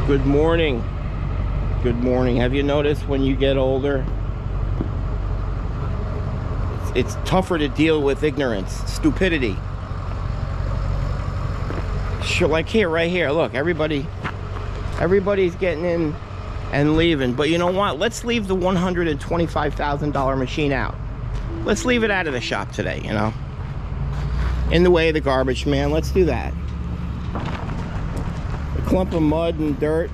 Good morning. Good morning. Have you noticed when you get older, it's tougher to deal with ignorance, stupidity. Sure, like here, right here, look, everybody's getting in and leaving. But you know what? Let's leave the $125,000 machine out. Let's leave it out of the shop today, you know? In the way of the garbage man, let's do that. A clump of mud and dirt.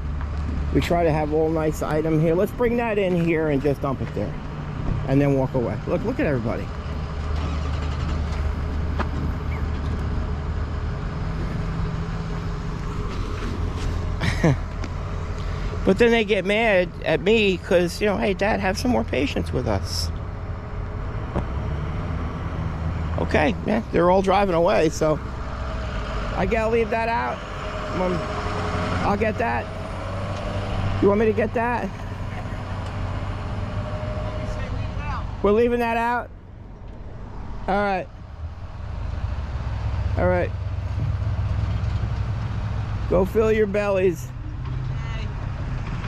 We try to have all nice item here. Let's bring that in here and just dump it there. And then walk away. Look at everybody. But then they get mad at me because, you know, hey, Dad, have some more patience with us. Okay, yeah, they're all driving away, so I gotta leave that out. I'll get that. You want me to get that? We're leaving that out? All right. All right. Go fill your bellies.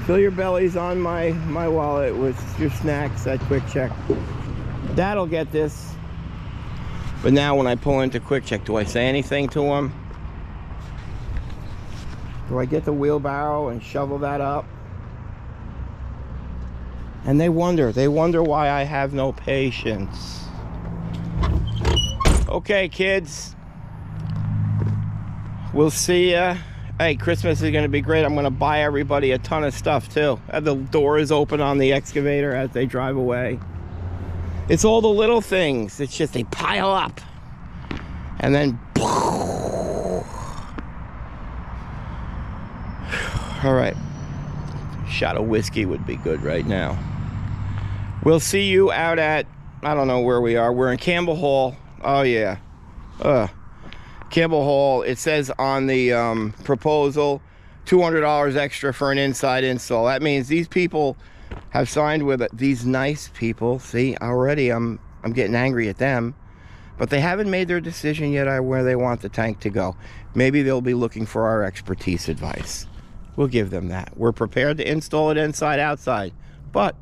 Fill your bellies on my wallet with your snacks at Quick Check. Dad'll get this. But now when I pull into Quick Check, do I say anything to them? Do I get the wheelbarrow and shovel that up? And they wonder why I have no patience. Okay, kids. We'll see ya. Hey, Christmas is gonna be great. I'm gonna buy everybody a ton of stuff too. The door is open on the excavator as they drive away. It's all the little things. It's just they pile up. And then, all right. Shot of whiskey would be good right now. We'll see you out at, I don't know where we are. We're in Campbell Hall. Oh yeah. Campbell Hall. It says on the proposal, $200 extra for an inside install. That means these people have signed with it. These nice people. See, already I'm getting angry at them. But they haven't made their decision yet on where they want the tank to go. Maybe they'll be looking for our expertise advice. We'll give them that. We're prepared to install it inside, outside. But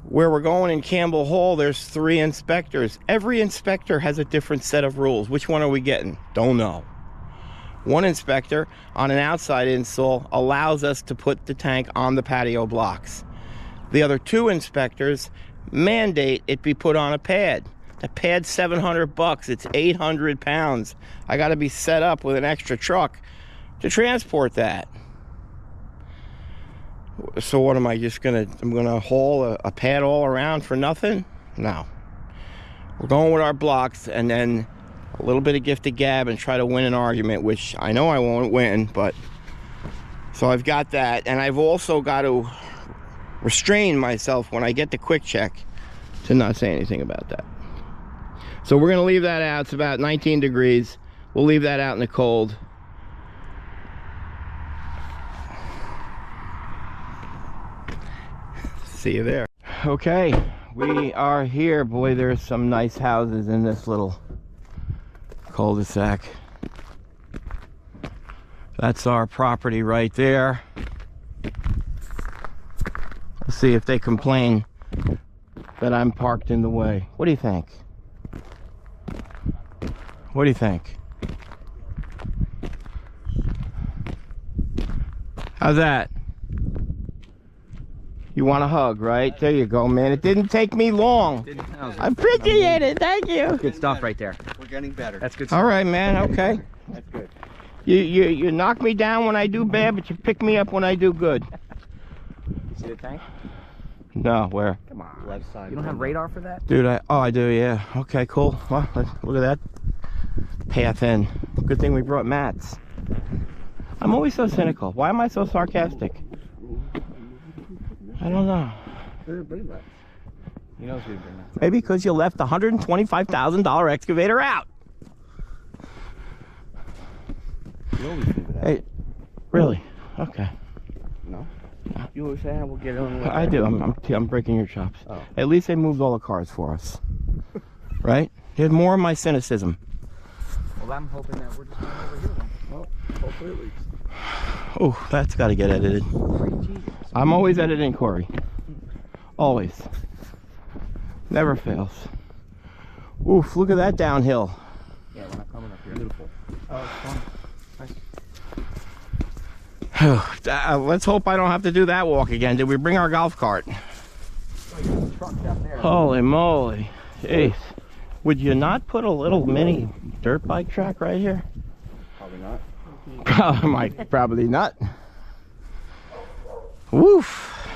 where we're going in Campbell Hall, there's 3 inspectors. Every inspector has a different set of rules. Which one are we getting? Don't know. One inspector on an outside install allows us to put the tank on the patio blocks. The other 2 inspectors mandate it be put on a pad. The pad's $700. It's 800 pounds. I got to be set up with an extra truck to transport that. So what am I just gonna? I'm gonna haul a pad all around for nothing? No. We're going with our blocks and then a little bit of gift of gab and try to win an argument, which I know I won't win, but so I've got that, and I've also got to restrain myself when I get the Quick Check to not say anything about that. So we're gonna leave that out. It's about 19 degrees. We'll leave that out in the cold. See you there. Okay, we are here. Boy, there's some nice houses in this little cul-de-sac. That's our property right there. Let's see if they complain that I'm parked in the way. What do you think? What do you think? How's that? You want a hug, right? There you go, man. It didn't take me long. I appreciate it. Thank you. Good stuff right there. We're getting better. That's good stuff. All right, man. Okay. That's good. You knock me down when I do bad, but you pick me up when I do good. You see the tank? No, where? Come on. Left side. You don't have radar for that? Dude, I do, yeah. Okay, cool. Well, look at that. Path in. Good thing we brought mats. I'm always so cynical. Why am I so sarcastic? I don't know. He knows we bring that. Maybe because you left the $125,000 excavator out. You always leave it out. Hey, really? Okay. No? You always say, we'll get on with I do. I'm breaking your chops. Oh. At least they moved all the cars for us. Right? Here's more of my cynicism. Well, I'm hoping that we're just going over here then. Well, hopefully it leaks. Oh, that's got to get edited. I'm always editing, Corey. Always. Never fails. Oof, look at that downhill. Yeah, we're not coming up here. Beautiful. Oh, it's fun. Let's hope I don't have to do that walk again. Did we bring our golf cart? Holy moly. Jeez. Would you not put a little mini dirt bike track right here? Probably not. Probably not. Woof.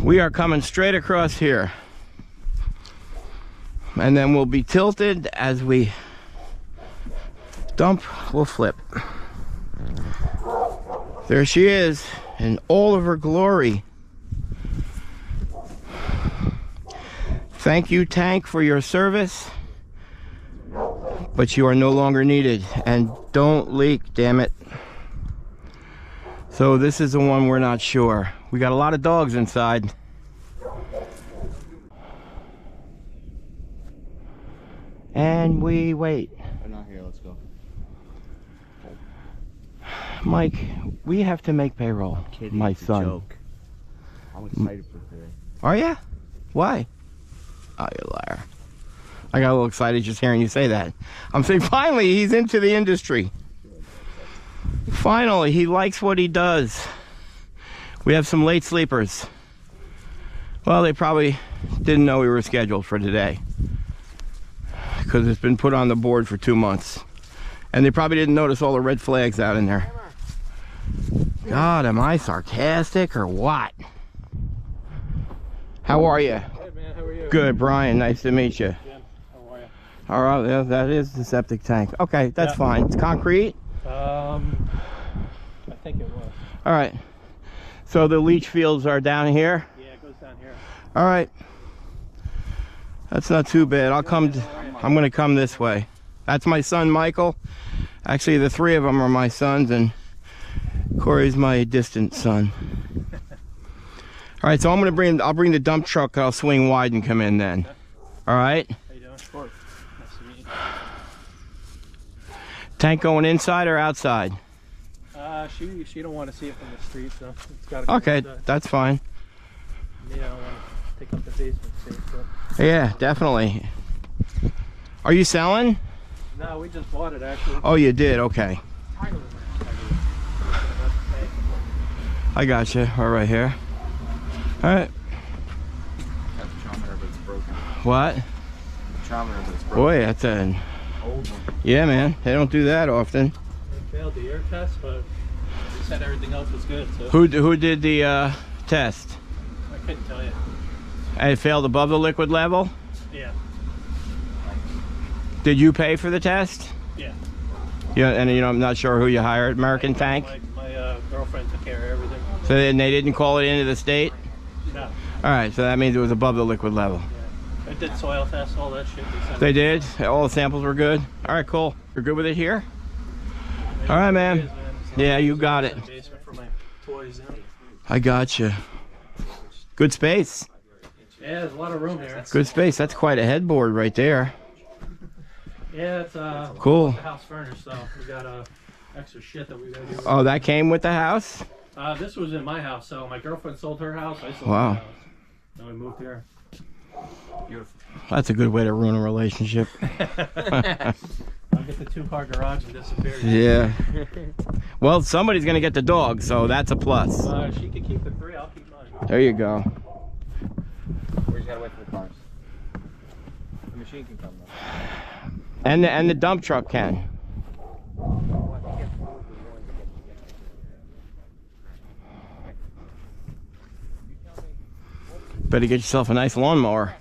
We are coming straight across here. And then we'll be tilted as we dump, we'll flip. There she is in all of her glory. Thank you, tank, for your service, but you are no longer needed. And don't leak, damn it. So this is the one we're not sure. We got a lot of dogs inside. And we wait. They're not here, let's go. Mike, we have to make payroll. Kidding, my it's a son. joke. I'm excited for today. Are ya? Why? Oh, you liar. I got a little excited just hearing you say that. I'm saying finally he's into the industry. Finally, he likes what he does. We have some late sleepers. Well, they probably didn't know we were scheduled for today, because it's been put on the board for 2 months. And they probably didn't notice all the red flags out in there. God, am I sarcastic or what? How are you? Good, man. How are you? Good, Brian. Nice to meet you. Jim, how are you? All right, yeah, that is the septic tank. Okay, that's fine. It's concrete? I think it was. All right. So the leach fields are down here? Yeah, it goes down here. All right. That's not too bad. I'm going to come this way. That's my son, Michael. Actually, the three of them are my sons, and Corey's my distant son. All right, so I'll bring the dump truck. I'll swing wide and come in then. All right. How you doing? Nice to meet you. Tank going inside or outside? She don't want to see it from the street, so it's got to go Okay, inside. that's fine. Me, I don't want to take up the basement space, but Yeah, definitely. Are you selling? no, we just bought it actually. Oh, you did. Okay. I got you. Right here. All right. That's a charmer, but it's broken. What? Charmer, but it's broken. Boy, that's an Old one. yeah, man. They don't do that often. They failed the air test, but they said everything else was good. So Who did the test? I couldn't tell you. And it failed above the liquid level? Yeah. Did you pay for the test? Yeah. Yeah, and I'm not sure who you hired. American Tank. My girlfriend took care of everything. So then they didn't call it into the state. No. All right, so that means it was above the liquid level. Yeah. I did soil tests, all that shit. They did. All the samples were good. All right, cool. You're good with it here? All right, man. Yeah, you got it. Basement for my toys in. I got you. Good space. Yeah, there's a lot of room here. Good space. That's quite a headboard right there. Yeah, it's Cool. the house furnished, so we got extra shit that we gotta do. Oh, that came with the house? This was in my house, so my girlfriend sold her house. I sold Wow. my house. Then we moved here. Beautiful. That's a good way to ruin a relationship. I'll get the 2-car garage and disappear. Yeah. Well, somebody's gonna get the dog, so that's a plus. She can keep the 3. I'll keep mine. There you go. We just gotta wait for the cars. The machine can come though. And the dump truck can. Better get yourself a nice lawnmower.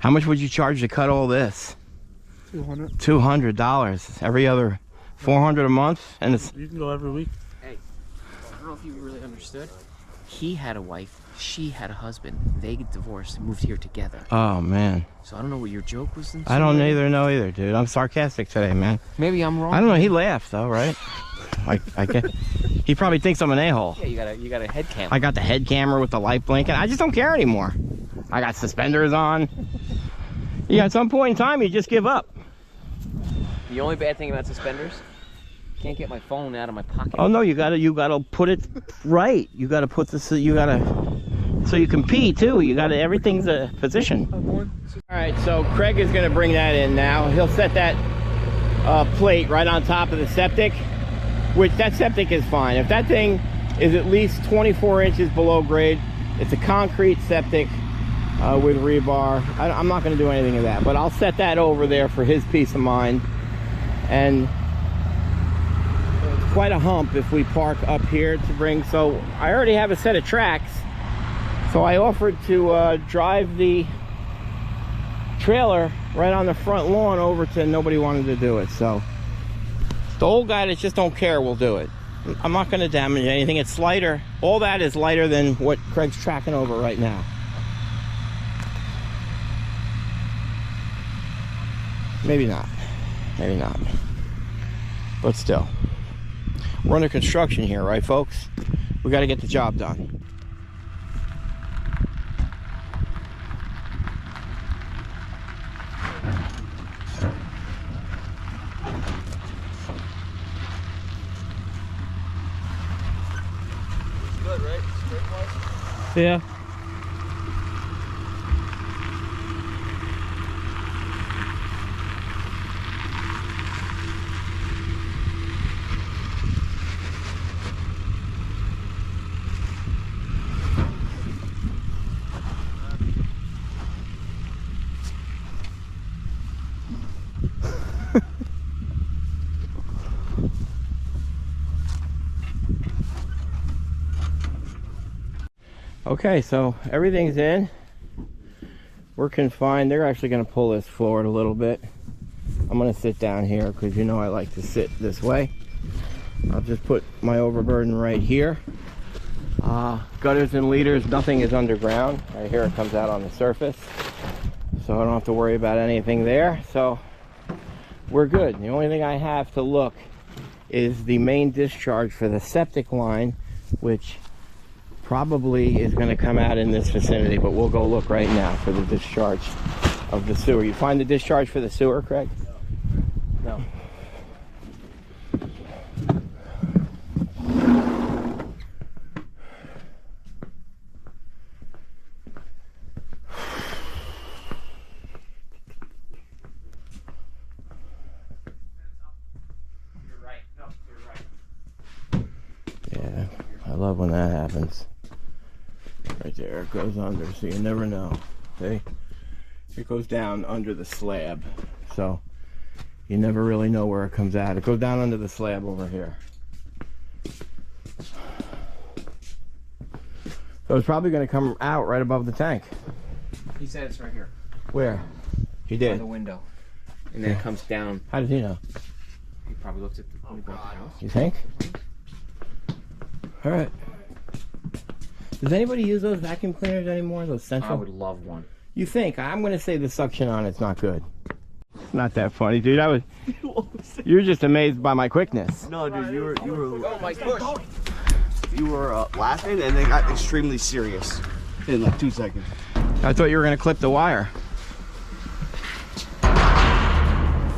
How much would you charge to cut all this? $200. $200. Every other $400 a month, and it's You can go every week. Hey, I don't know if you really understood. He had a wife, she had a husband. They get divorced and moved here together. oh man. So I don't know what your joke was. I don't know either, dude. I'm sarcastic today, man. Maybe I'm wrong. I don't know. He laughed though, right? I get. He probably thinks I'm an a-hole. Yeah, you got a head cam. I got the head camera with the light blinking. I just don't care anymore. I got suspenders on. Yeah, at some point in time, you just give up. The only bad thing about suspenders, can't get my phone out of my pocket. Oh no, you gotta put it right. You gotta put this. So you can pee too. You gotta. Everything's a position. All right, so Craig is gonna bring that in now. He'll set that plate right on top of the septic, which that septic is fine. If that thing is at least 24 inches below grade, it's a concrete septic with rebar. I'm not gonna do anything of that, but I'll set that over there for his peace of mind. And quite a hump if we park up here to bring, so I already have a set of tracks, so I offered to drive the trailer right on the front lawn over to, nobody wanted to do it, so the old guy that just don't care will do it. I'm not going to damage anything. It's lighter. All that is lighter than what Craig's tracking over right now. Maybe not, but still. We're under construction here, right, folks? We got to get the job done. Good, right? Straight was? Yeah. Okay, so everything's in. We're confined. They're actually going to pull this forward a little bit. I'm going to sit down here because you know I like to sit this way. I'll just put my overburden right here. Gutters and leaders, nothing is underground. Right here it comes out on the surface. So I don't have to worry about anything there. So we're good. The only thing I have to look is the main discharge for the septic line, which probably is going to come out in this vicinity, but we'll go look right now for the discharge of the sewer. You find the discharge for the sewer, Craig? No. Yeah, I love when that happens. Right there, it goes under, so you never know. See? It goes down under the slab, so you never really know where it comes out. It goes down under the slab over here. So it's probably going to come out right above the tank. He said it's right here. Where? He By did. the window. And then it comes down. How did he know? He probably looked at the when he bought the house. You think? All right. Does anybody use those vacuum cleaners anymore? Those central? I would love one. You think? I'm going to say the suction on it's not good. It's not that funny, dude. You're just amazed by my quickness. No, dude, you were laughing and then got extremely serious in like 2 seconds. I thought you were going to clip the wire.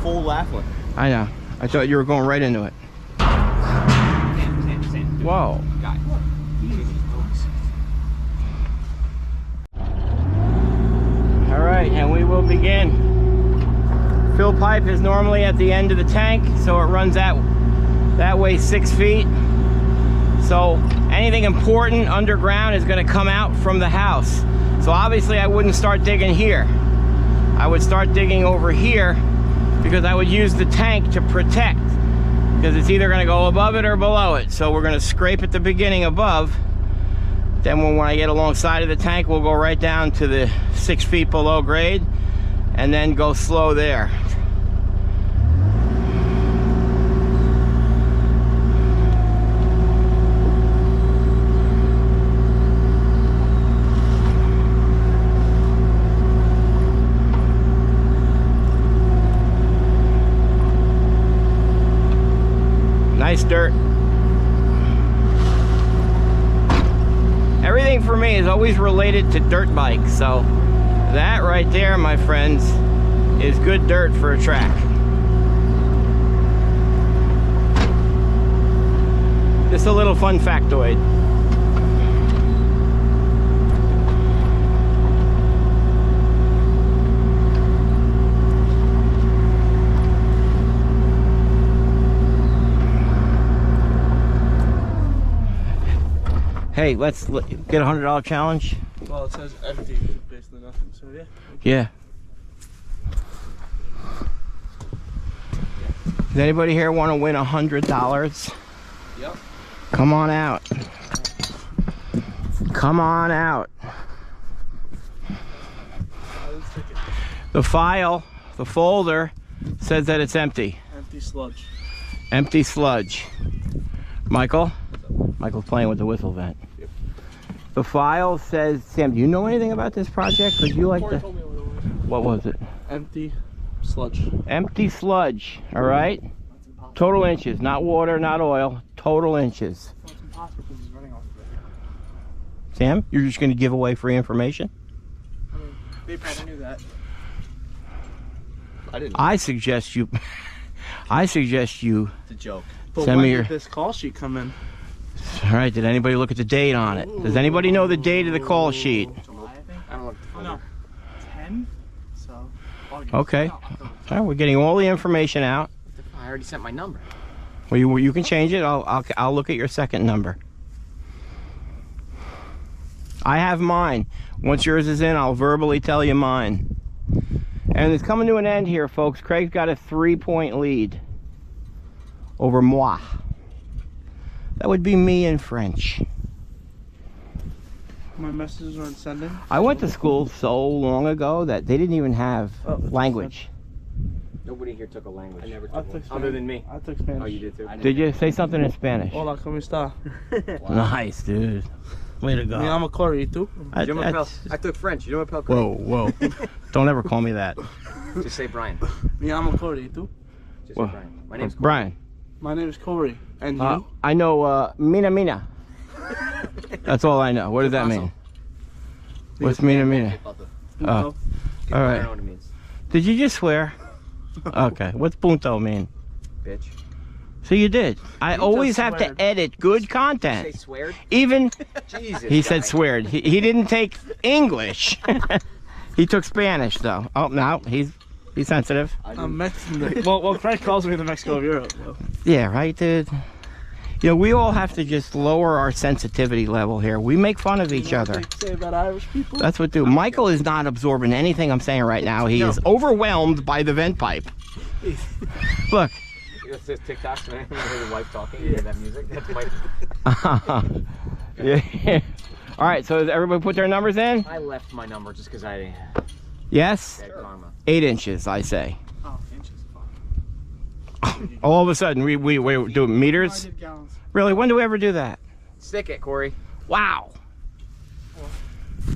Full laughing. I know. I thought you were going right into it. Whoa. All right, and we will begin. Fill pipe is normally at the end of the tank, so it runs that way 6 feet. So anything important underground is going to come out from the house. So obviously I wouldn't start digging here. I would start digging over here because I would use the tank to protect, because it's either going to go above it or below it. So we're going to scrape at the beginning above. Then when I get alongside of the tank, we'll go right down to the 6 feet below grade and then go slow there. Nice dirt. Everything for me is always related to dirt bikes, so that right there, my friends, is good dirt for a track. Just a little fun factoid. Hey, let's get a $100 challenge. Well, it says empty, basically nothing. So yeah. Yeah. Does anybody here want to win $100? Yep. Come on out. Come on out. The file, the folder, says that it's empty. Empty sludge. Empty sludge. Michael? Michael's playing with the whistle vent. Yep. The file says, Sam, do you know anything about this project? Could you like Corey to... told me what it was. What was it? Empty sludge. Empty sludge, all right? Total inches, not water, not oil, total inches. Well, it's impossible because he's running off of it. Sam, you're just going to give away free information? I mean, they probably knew that. I didn't. I suggest you... I suggest you... It's a joke. But Send when me your... did this call sheet come in? All right, did anybody look at the date on it? Does anybody know the date of the call sheet? July, I think. I don't look. Oh no, 10. So. August. Okay. No, October. All right, we're getting all the information out. I already sent my number. Well, you can change it. I'll look at your second number. I have mine. Once yours is in, I'll verbally tell you mine. And it's coming to an end here, folks. Craig's got a 3-point lead over moi. That would be me in French. My messages aren't sending. I went to school so long ago that they didn't even have language. Nobody here took a language. I never I took took one. Other than me. I took Spanish. Oh, you did too? Did you say something in Spanish? Hola, ¿cómo está? Nice, dude. Way to go. Me llamo Corey, ¿y tú? I- Je m'appelle- that's- I took French. You know what Whoa, whoa. Don't ever call me that. Just say Brian. Me llamo Corey, ¿y tú? Just Well, say Brian. My name's Brian. My name is Corey. And you? I know Mina Mina. That's all I know. What does that mean? What's Mina Mina? Oh, all I don't know right. what it means. Did you just swear? Okay. What's punto mean? Bitch. So you did. I always just have to sweared. edit good Say content. sweared? Even Jesus. he said guy. sweared. He didn't take English. He took Spanish though. Oh no, he's sensitive. I'm Mexican. well, Craig calls me the Mexico of Europe. So. Yeah, right, dude. You know, we all have to just lower our sensitivity level here. We make fun of each other. What they say about Irish people? That's what do. Michael is not absorbing anything I'm saying right now. He is overwhelmed by the vent pipe. Look. It's just TikToks, man. You hear your wife talking, you hear that music. That's my... Yeah. All right, so does everybody put their numbers in? I left my number just because I Yes? had karma. 8 inches, I say. Oh, inches. All of a sudden, we do I meters? did gallons. Really? When do we ever do that? Stick it, Corey. Wow.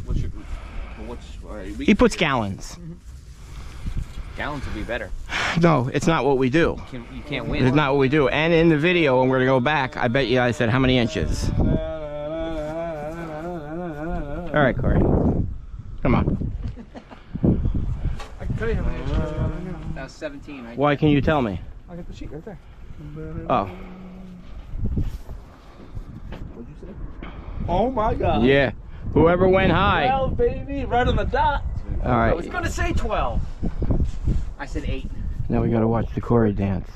What's your? All right, He puts gallons. Gallons would be better. No, it's not what we do. You can't win. It's not what we do. And in the video, when we're going to go back, I bet you I said how many inches. All right, Corey. Come on. I can tell you how many inches I got right now. That was 17, right? Why can you tell me? I got the sheet right there. Oh. What'd you say? Oh my God. Yeah. Whoever went high. 12, baby, right on the dot. All I was right. gonna say 12. I said 8. Now we got to watch the Corey dance.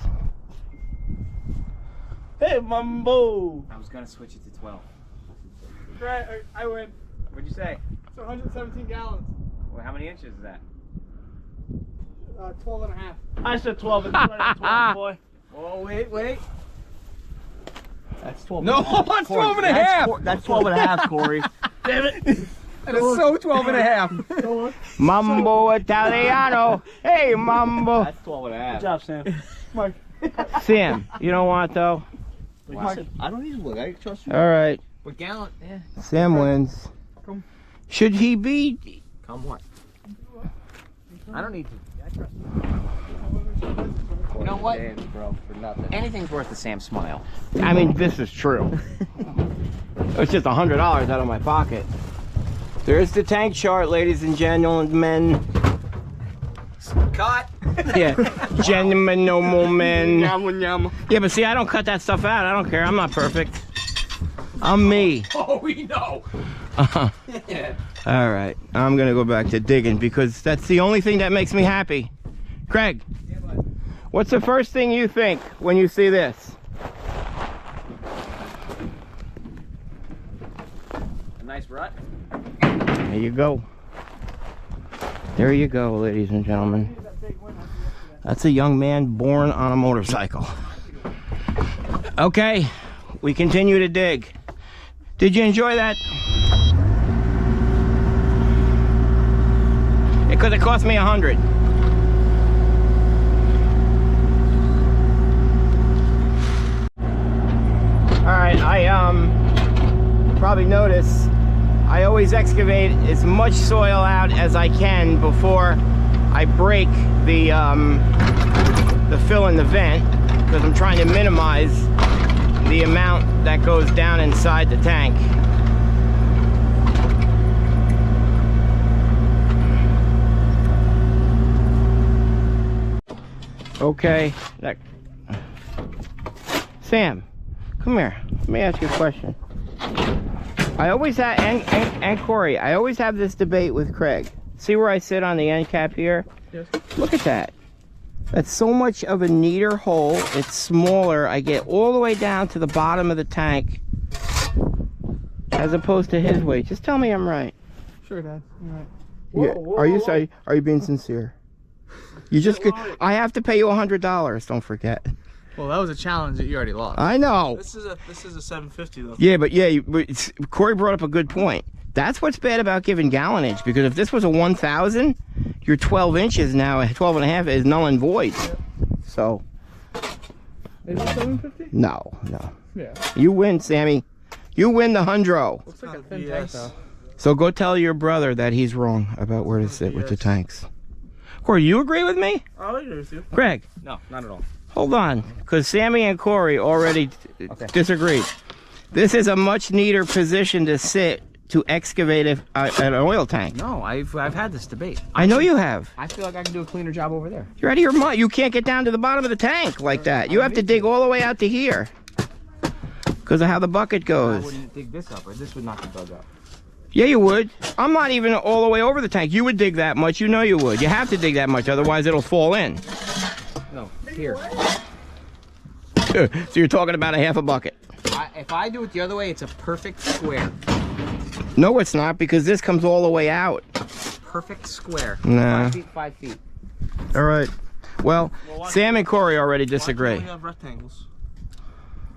Hey, Mambo. I was gonna switch it to 12. Right, I win. What'd you say? It's 117 gallons. Well, how many inches is that? 12 and a half. I said 12. It's right at 12, boy. Oh, wait. That's 12. No, it's 12 and a half. That's 12 and a half, Corey. Damn it. That is so 12 and a half. Mambo Italiano. Hey, Mambo. That's 12 and a half. Good job, Sam. Mike. Sam, you know what, though? Mike. I don't need to look. I trust you. All right. What gallon? Yeah. Sam wins. Come. Should he be? Come what? I don't need to. You know what? Bro, for nothing. Anything's worth a Sam smile. I mean, this is true. It's just $100 out of my pocket. There's the tank chart, ladies and gentlemen. Cut. Yeah, gentlemen, no more men. Yum, yum. Yeah, but see, I don't cut that stuff out. I don't care. I'm not perfect. I'm me. Oh, we know. Yeah. All right, I'm gonna go back to digging because that's the only thing that makes me happy. Craig, what's the first thing you think when you see this? A nice rut. There you go. There you go, ladies and gentlemen. That's a young man born on a motorcycle. Okay, we continue to dig. Did you enjoy that? It could have cost me 100. All right, I probably noticed I always excavate as much soil out as I can before I break the fill in the vent, because I'm trying to minimize the amount that goes down inside the tank. Okay, Sam, come here. Let me ask you a question. I always have, and Corey, I always have this debate with Craig. See where I sit on the end cap here? Yes. Look at that. That's so much of a neater hole. It's smaller. I get all the way down to the bottom of the tank as opposed to his way. Just tell me I'm right. Sure, Dad. You're right. Yeah. Are you being sincere? You just could, I have to pay you $100. Don't forget. Well, that was a challenge that you already lost. I know. This is a 750 though. Yeah, but yeah, Corey brought up a good point. That's what's bad about giving gallonage, because if this was a 1,000, your 12 inches now, 12 and a half is null and void. Yep. So. Is it 750? No. Yeah. You win, Sammy. You win the hundro. Looks like a thin tank though. So go tell your brother that he's wrong about where to sit with the tanks. Corey, you agree with me? I'll agree with you. Greg? No, not at all. Hold on, because Sammy and Corey already disagreed. This is a much neater position to sit to excavate an oil tank. No, I've had this debate. I know you have. I feel like I can do a cleaner job over there. You're out of your mind. You can't get down to the bottom of the tank like that. You have to dig all the way out to here because of how the bucket I goes. wouldn't dig this up, or this would not be dug up. Yeah, you would. I'm not even all the way over the tank. You would dig that much. You know you would. You have to dig that much, otherwise it'll fall in. No, here. So you're talking about a half a bucket. If I do it the other way, it's a perfect square. No, it's not, because this comes all the way out. Perfect square. Nah. 5 feet, 5 feet. All right. Well, Sam and Corey already disagree. Why can't we have rectangles?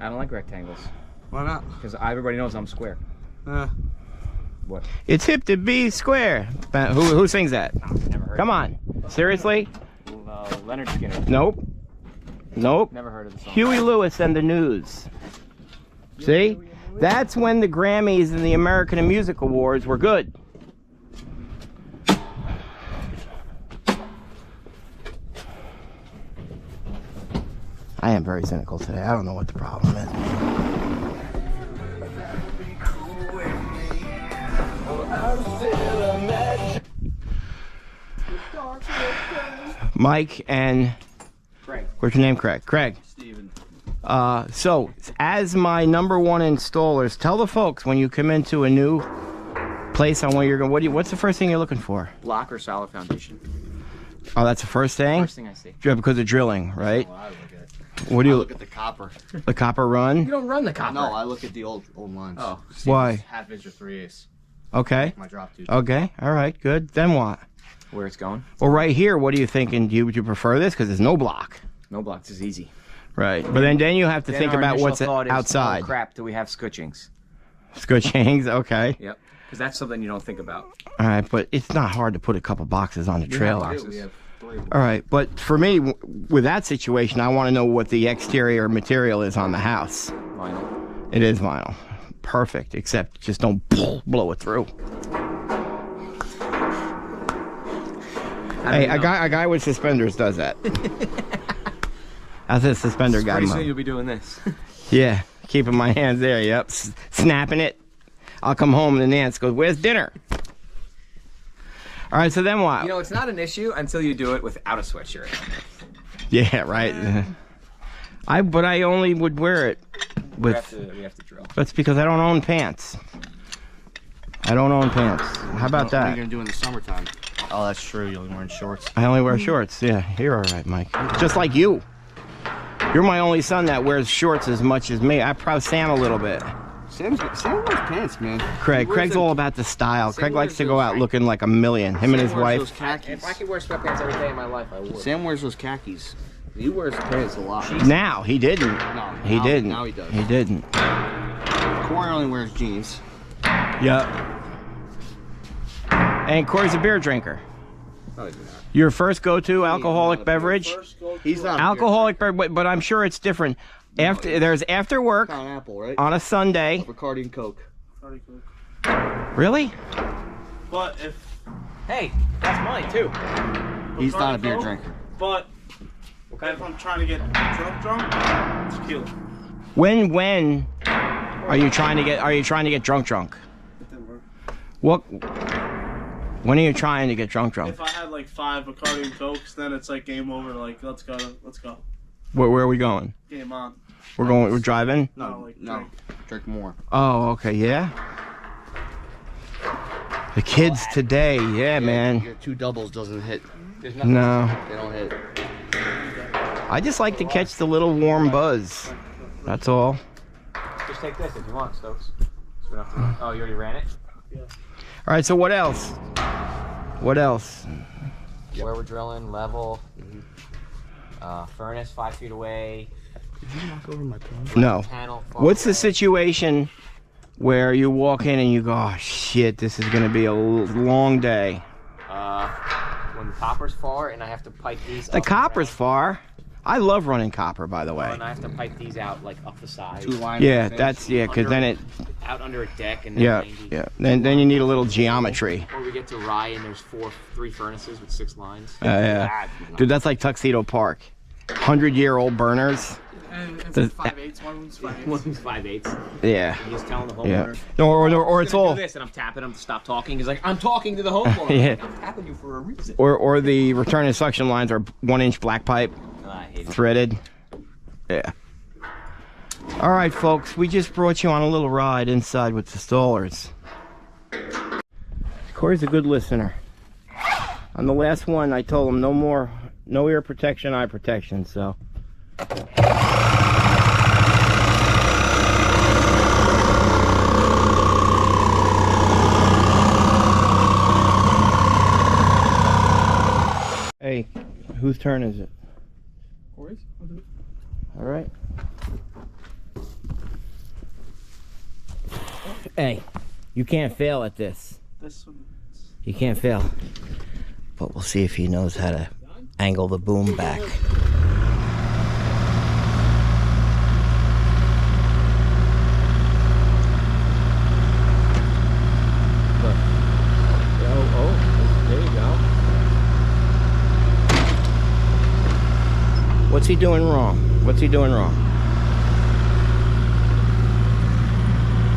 I don't like rectangles. Why not? Because everybody knows I'm square. What? It's hip to be square. Who sings that? Never heard Come of on. Seriously? it. Leonard Skinner. Nope. Nope. Never heard of the song. Huey Lewis and the News. See? That's when the Grammys and the American Music Awards were good. I am very cynical today. I don't know what the problem is. Mike and Craig. what's your name? Craig. Steven. So as my number one installers, tell the folks when you come into a new place on where you're going. What's the first thing you're looking for? Block or solid foundation. Oh, that's the first thing. First thing I see. Yeah, because of drilling, right? Well, I look at What do you Look at the copper. The copper run? You don't run the copper. No, I look at the old lines. Oh. Why? half inch or 3/8. Okay. My drop tube. Okay. All right. Good. Then what? Where it's going? Well, right here. What are you thinking? Would you prefer this? Because there's no block. No blocks is easy. Right. But then you have to Then think our about initial what's thought is, outside. Oh, crap, do we have scutchings? Scutchings. Okay. Yep. Because that's something you don't think about. All right. But it's not hard to put a couple boxes on the trailer. boxes. We have 3. All right, but for me, with that situation, I want to know what the exterior material is on the house. Vinyl. It is vinyl. Perfect, except just don't blow it through. Hey, a guy with suspenders does that. That's a suspender guy. Pretty soon you'll be doing this. Yeah, keeping my hands there, yep. Snapping it. I'll come home and Nance goes, "Where's dinner?" All right, so then what? You know, it's not an issue until you do it without a sweatshirt. Yeah, right. But I only would wear it with. We have to drill. That's because I don't own pants. I don't own pants. How about What are you that? gonna do in the summertime? Oh, that's true. You're only wearing shorts. I only wear shorts. Yeah, you're all right, Mike. Just like you. You're my only son that wears shorts as much as me. I probably Sam a little bit. Sam wears pants, man. Craig's all about the style. Craig likes to go out looking like a million. Him and his wife. Those khakis. If I could wear sweatpants every day of my life, I would. Sam wears those khakis. He wears pants a lot. Now he didn't. No, He didn't. Now he does. He didn't. Corey only wears jeans. Yep. And Corey's a beer drinker. No, he's not. Your first go-to alcoholic beverage? He's not Alcoholic beverage, but I'm sure it's different. There's after work Pineapple, right? on a Sunday. Bacardi and Coke. Really? But if Hey, that's mine too. He's not a beer drinker. But if I'm trying to get drunk, it's tequila. When are you trying to get drunk? It didn't work. What? When are you trying to get drunk? If I had like 5 Bacardi and Cokes, then it's like game over. Like let's go. Where are we going? Game on. We're driving? No, Drink more. Oh, okay, yeah. The kids today, yeah, man. Your 2 doubles doesn't hit. No. They don't hit. I just like to catch the little warm buzz. That's all. Just take this if you want, Stokes. So we don't have to, oh, you already ran it? All right, so what else? What else? Where we're drilling, level, furnace 5 feet away. Did you knock over my pen? No. Panel far What's the away. situation where you walk in and you go, oh shit, this is gonna be a long day? When the copper's far and I have to pipe these The up copper's around- far. I love running copper, by the way. And I have to pipe these out like up the side. 2 lines. Yeah, that's because then it. Out under a deck and then Yeah, 90. yeah. Then you need a little geometry. Or we get to Rye and there's 3 furnaces with 6 lines. Yeah, dude, that's like Tuxedo Park. 100-year-old burners. And it's The- 5/8. One one's 5/8. One's 5/8. Yeah, You just telling the yeah. homeowner. No, or it's "I'm gonna all. do this," and I'm tapping him to stop talking. He's like, I'm talking to the homeowner. Yeah. I'm like, I'm tapping you for a reason. Or the return and suction lines are 1-inch black pipe, I hate it. threaded. Yeah. All right, folks, we just brought you on a little ride inside with the stallers. Corey's a good listener. On the last one, I told him no ear protection, eye protection, so. Hey, whose turn is it? Corey's? I'll do it. All right. Hey, you can't fail at this. This one. You can't fail. But we'll see if he knows how to angle the boom back. Look. Oh, there you go. What's he doing wrong? What's he doing wrong?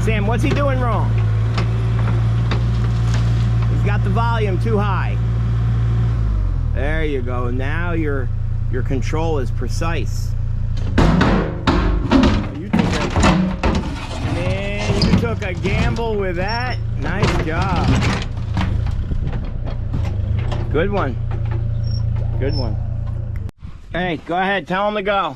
Sam, what's he doing wrong? He's got the volume too high. There you go. Now your control is precise. You took a gamble with that. Nice job. Good one. Good one. Hey, go ahead. Tell them to go.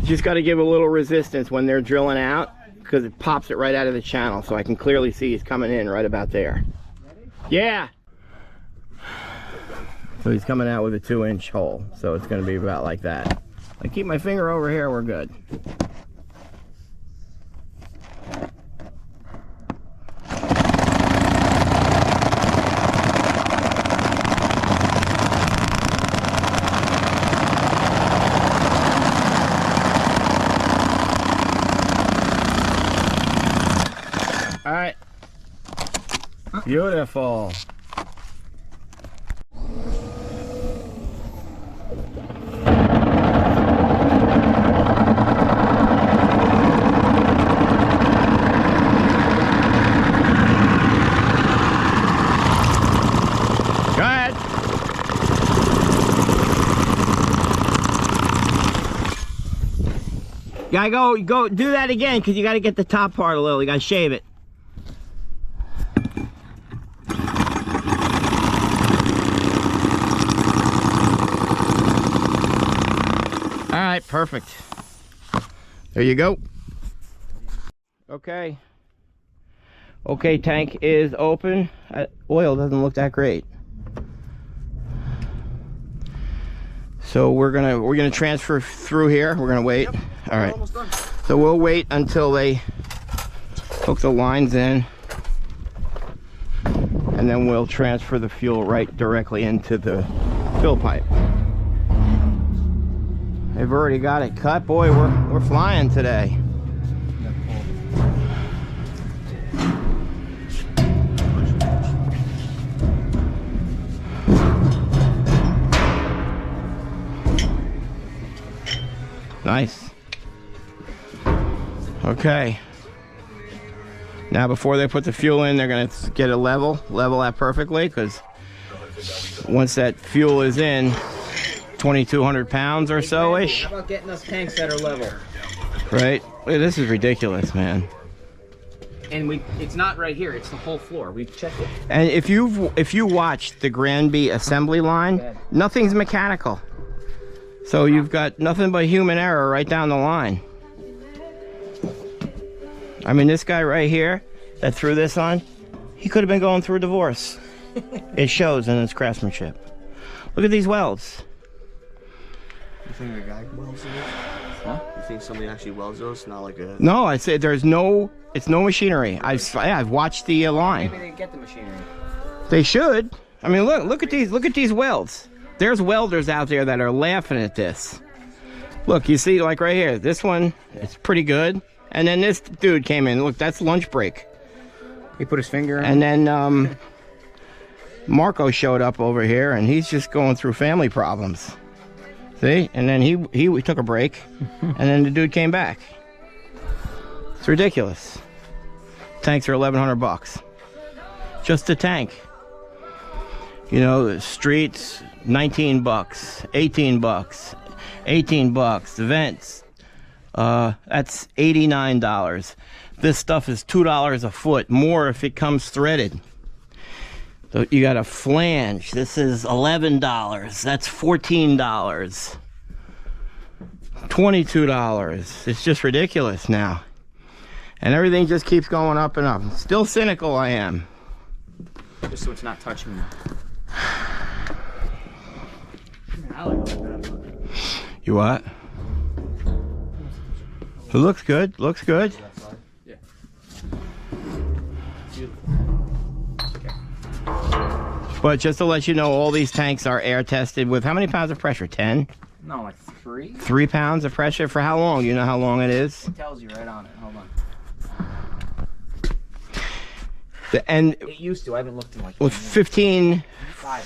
You just got to give a little resistance when they're drilling out, because it pops it right out of the channel, so I can clearly see he's coming in right about there. Ready? Yeah. So he's coming out with a 2-inch hole, so it's going to be about like that. I keep my finger over here, we're good. All right. Beautiful. Gotta go do that again, because you gotta get the top part a little. You gotta shave it. All right, perfect. There you go. Okay. Okay, tank is open. Oil doesn't look that great. So we're gonna transfer through here. We're gonna wait. Yep. All right. Almost done. So we'll wait until they hook the lines in, and then we'll transfer the fuel right directly into the fill pipe. They've already got it cut. Boy, we're flying today. Nice. Okay. Now before they put the fuel in, they're gonna get it level that perfectly, because once that fuel is in, 2,200 pounds or so-ish. How about getting us tanks that are level? Right? This is ridiculous, man. And it's not right here, it's the whole floor. We've checked it. And if you watch the Granby assembly line, nothing's mechanical. So you've got nothing but human error right down the line. I mean, this guy right here that threw this on, he could have been going through a divorce. It shows in his craftsmanship. Look at these welds. You think a guy welds those? Huh? You think somebody actually welds those? Not like a... No, I say it's no machinery. I've watched the line. Maybe they get the machinery. They should. I mean, look at these welds. There's welders out there that are laughing at this. Look, you see, like right here, this one, it's pretty good. And then this dude came in. Look, that's lunch break. He put his finger in. And then Marco showed up over here, and he's just going through family problems. See? And then he took a break, and then the dude came back. It's ridiculous. Tanks are $1,100 just the tank. You know, the streets, $19, $18, $18. The vents, that's $89. This stuff is $2 a foot, more if it comes threaded. So you got a flange. This is $11. That's $14. $22. It's just ridiculous now. And everything just keeps going up and up. Still cynical I am. Just so it's not touching me. You what? It looks good. Looks good. Yeah. But just to let you know, all these tanks are air tested with how many pounds of pressure? 10? No, like 3? 3 pounds of pressure for how long? You know how long it is? It tells you right on it. Hold on. And It used to. I haven't looked in like with 15... 5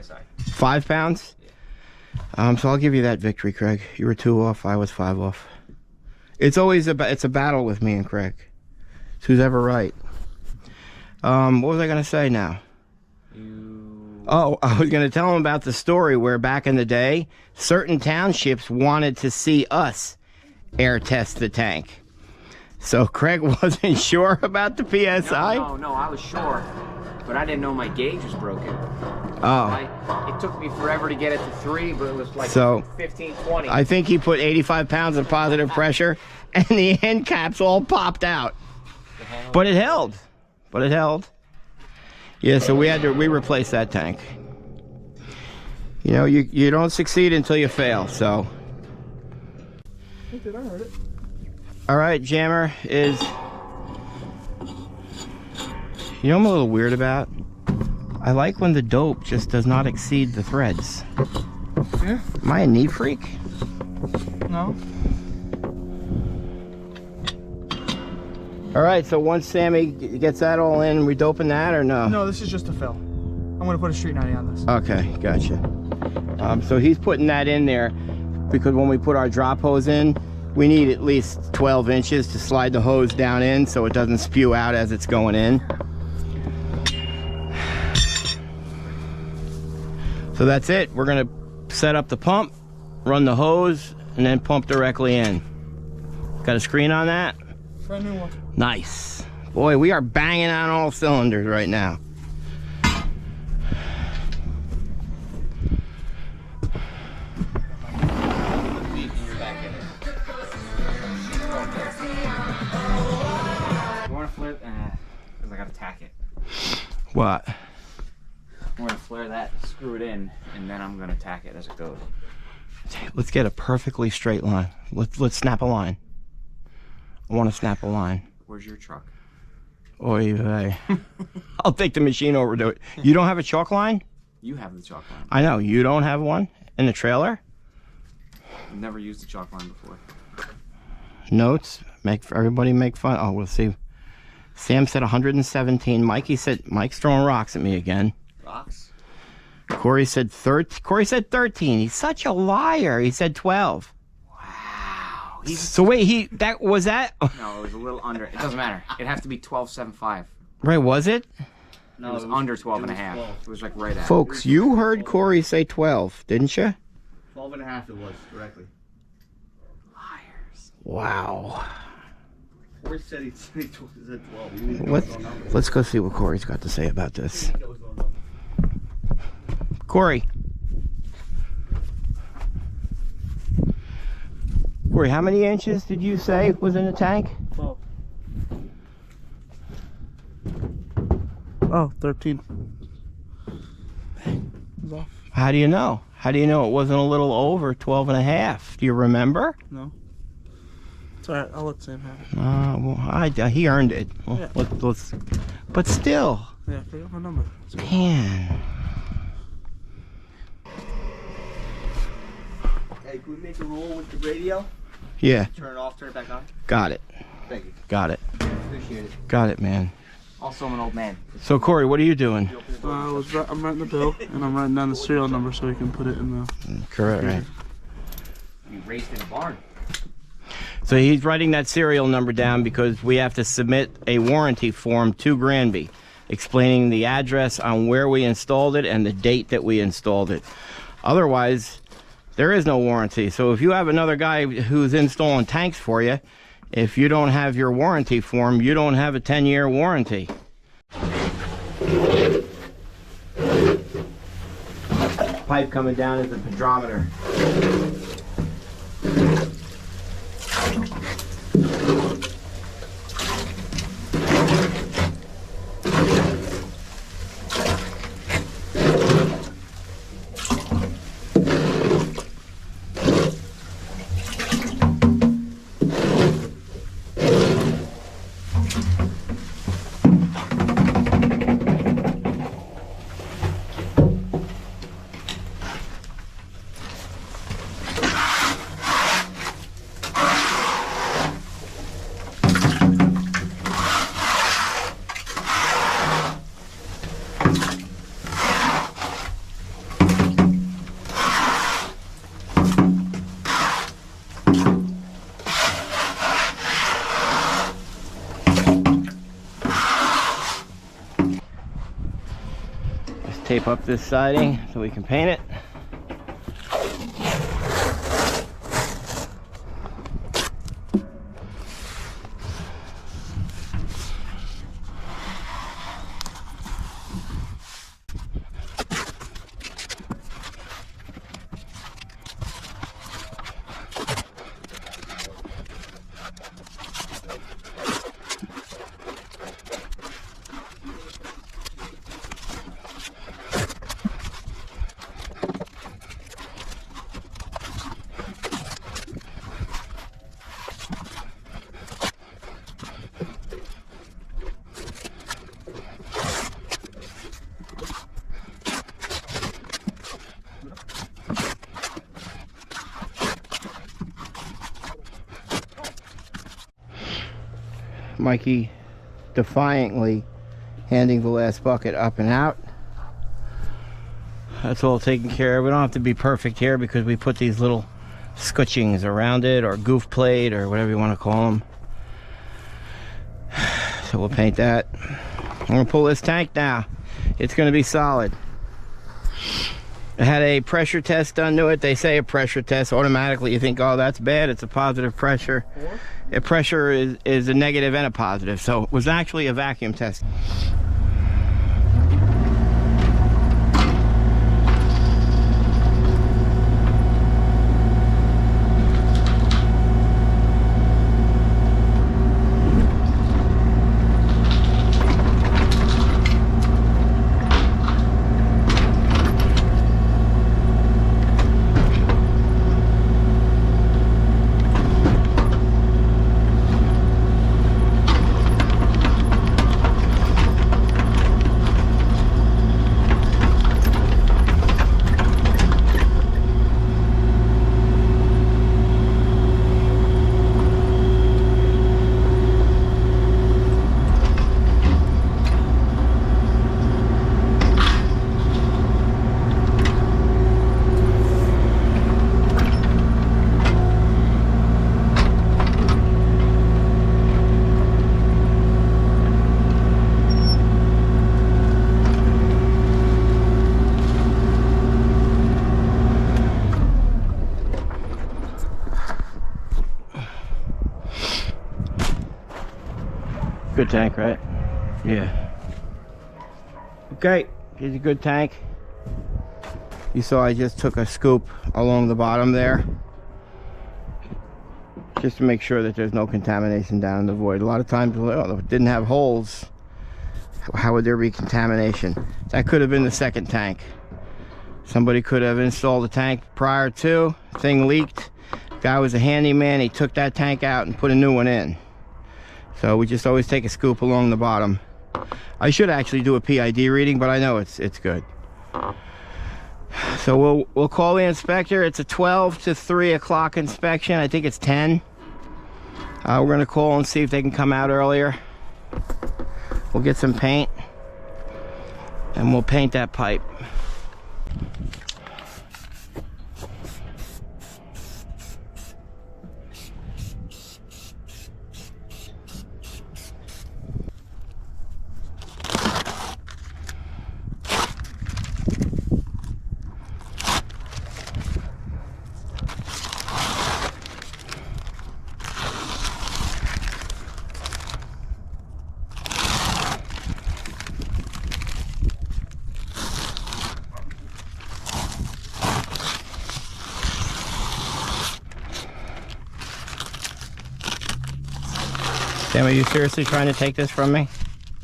PSI. 5 pounds? So I'll give you that victory, Craig. You were 2 off, I was 5 off. It's always it's a battle with me and Craig. It's who's ever right. What was I gonna say now? Oh, I was gonna tell him about the story where back in the day, certain townships wanted to see us air test the tank. So Craig wasn't sure about the PSI? No, I was sure. But I didn't know my gauge was broken. Oh. It took me forever to get it to 3, but it was like So, 15, 20. I think he put 85 pounds of positive pressure, and the end caps all popped out. But it held. Yeah, so we replaced that tank. You know, you don't succeed until you fail, so. Did I heard it? All right, jammer is, you know what I'm a little weird about? I like when the dope just does not exceed the threads. Yeah? Am I a neat freak? No. All right, so once Sammy gets that all in, we doping that or no? No, this is just a fill. I'm gonna put a street 90 on this. Okay, gotcha. So he's putting that in there because when we put our drop hose in, we need at least 12 inches to slide the hose down in so it doesn't spew out as it's going in. So that's it. We're gonna set up the pump, run the hose, and then pump directly in. Got a screen on that? Brand new one. Nice. Boy, we are banging on all cylinders right now. You want to flare? Because I got to tack it. What? I'm going to flare that, screw it in, and then I'm going to tack it as it goes. Let's get a perfectly straight line. Let's snap a line. I want to snap a line. Where's your truck? Oy vey. I'll take the machine over to it. You don't have a chalk line? You have the chalk line. I know. You don't have one in the trailer? I've never used the chalk line before. Notes? Everybody make fun. Oh, we'll see. Sam said 117. Mike's throwing rocks at me again. Rocks? Corey said 13. He's such a liar. He said 12. Wow. So wait, was that? No, it was a little under. It doesn't matter. It'd have to be 12.75. Right, was it? No, it was under 12 and a half. It was like right at. Folks, you heard Corey say 12, didn't you? 12 and a half it was, directly. Liars. Wow. Corey said he said 12. Let's go see what Corey's got to say about this. Corey, how many inches did you say was in the tank? 12. Oh, 13. It's off. How do you know? How do you know it wasn't a little over 12 and a half? Do you remember? No. It's alright, I'll let Sam have it. Well, he earned it. Well, Yeah. let's, but still. Yeah, I forgot my number. Man. Hey, can we make a roll with the radio? Yeah, Turn it off, turn it back on? got it. Thank you. Got it. Appreciate it. Got it, man. Also, I'm an old man. So, Corey, what are you doing? I'm writing the bill, and I'm writing down the serial number so we can put it in the... Correct, right? You raced in a barn. So he's writing that serial number down because we have to submit a warranty form to Granby explaining the address on where we installed it and the date that we installed it. Otherwise, there is no warranty. So if you have another guy who's installing tanks for you, if you don't have your warranty form, you don't have a 10-year warranty. Pipe coming down is the pedrometer. Tape up this siding so we can paint it. Mikey defiantly handing the last bucket up and out. That's all taken care of. We don't have to be perfect here because we put these little scutchings around it, or goof plate, or whatever you want to call them. So we'll paint that. I'm gonna pull this tank now. It's gonna be solid. I had a pressure test done to it. They say a pressure test automatically. You think, oh, that's bad. It's a positive pressure. A pressure is a negative and a positive. So it was actually a vacuum test. Good tank, right? Yeah. Okay, here's a good tank. You saw I just took a scoop along the bottom there, just to make sure that there's no contamination down in the void. A lot of times, well, if it didn't have holes, how would there be contamination? That could have been the second tank. Somebody could have installed the tank prior to, thing leaked. Guy was a handyman, he took that tank out and put a new one in. So we just always take a scoop along the bottom. I should actually do a PID reading, but I know it's good. So we'll call the inspector. It's a 12 to 3 o'clock inspection. I think it's 10. We're gonna call and see if they can come out earlier. We'll get some paint and we'll paint that pipe. Sam, are you seriously trying to take this from me?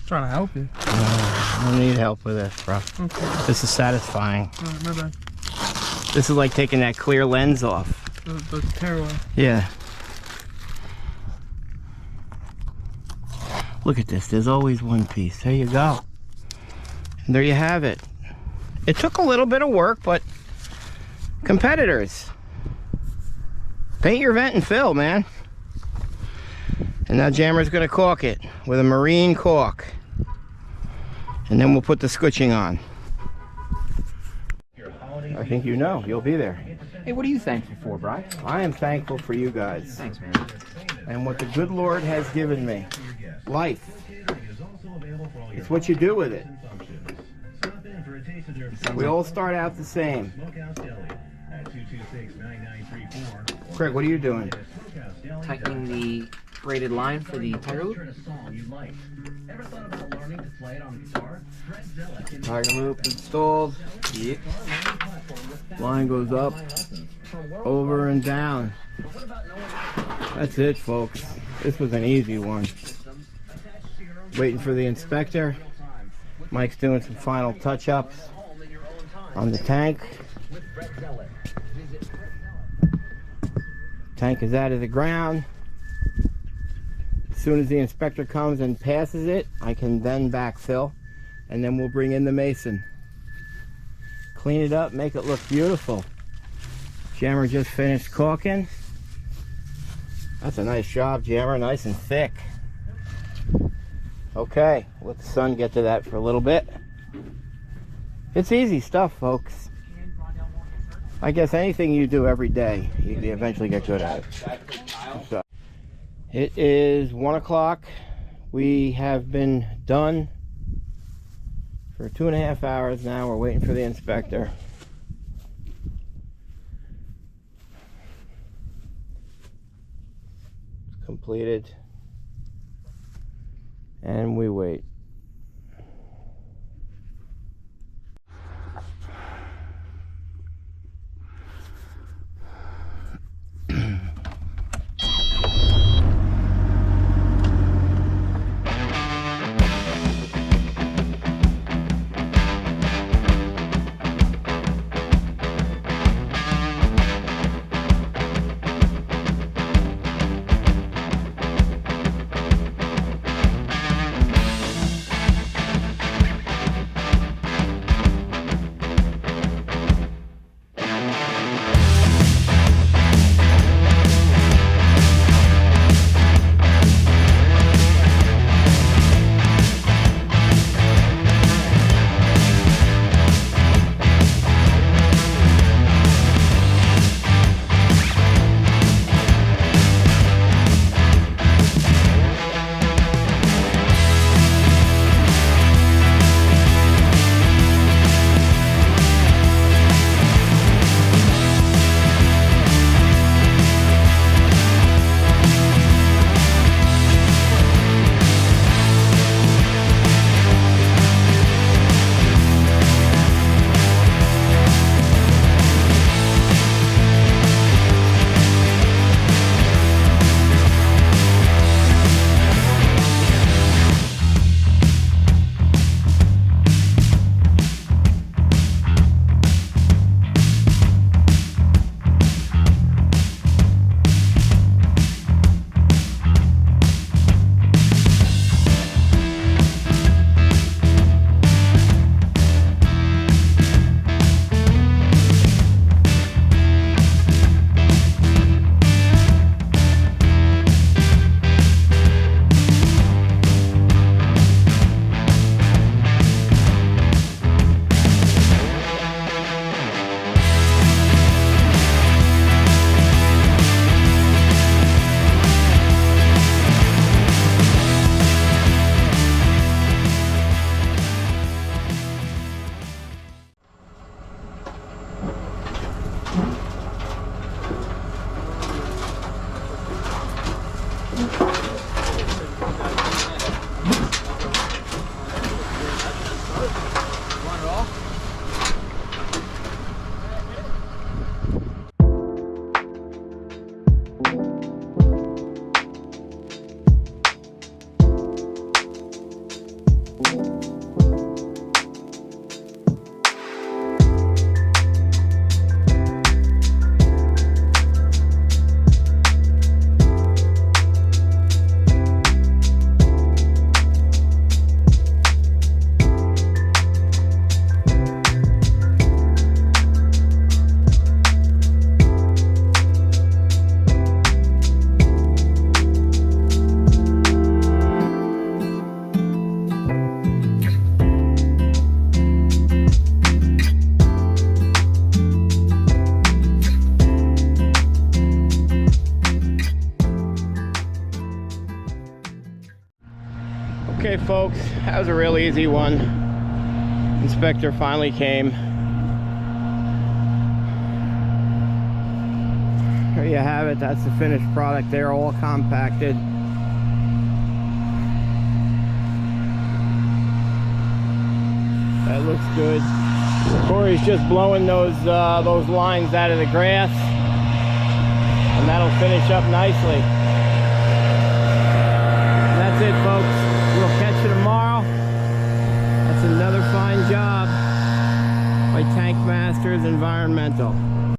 Trying to help you. I don't need help with this, bro. Okay. This is satisfying. Alright, my bad. This is like taking that clear lens off. The tear away. Yeah. Look at this. There's always one piece. There you go. And there you have it. It took a little bit of work, but competitors. Paint your vent and fill, man. And now Jammer's gonna caulk it with a marine caulk. And then we'll put the scutching on. I think you know, you'll be there. Hey, what are you thankful for, Brian? I am thankful for you guys. Thanks, man. And what the good Lord has given me. Life. It's what you do with it. We all start out the same. Craig, what are you doing? Tightening the braided line for the tire loop. Tire loop installed. Yep. Line goes up, over and down. That's it, folks. This was an easy one. Waiting for the inspector. Mike's doing some final touch-ups on the tank. Tank is out of the ground. As soon as the inspector comes and passes it, I can then backfill, and then we'll bring in the mason. Clean it up, make it look beautiful. Jammer just finished caulking. That's a nice job, Jammer, nice and thick. Okay, let the sun get to that for a little bit. It's easy stuff, folks. I guess anything you do every day, you eventually get good at it. So, it is 1 o'clock. We have been done for 2.5 hours now. We're waiting for the inspector. completed. And we wait. Okay folks, that was a real easy one. Inspector finally came. There you have it, that's the finished product. They're all compacted. That looks good. Corey's just blowing those lines out of the grass, and that'll finish up nicely. And that's it folks. We'll catch you tomorrow. That's another fine job by Tank Masters Environmental.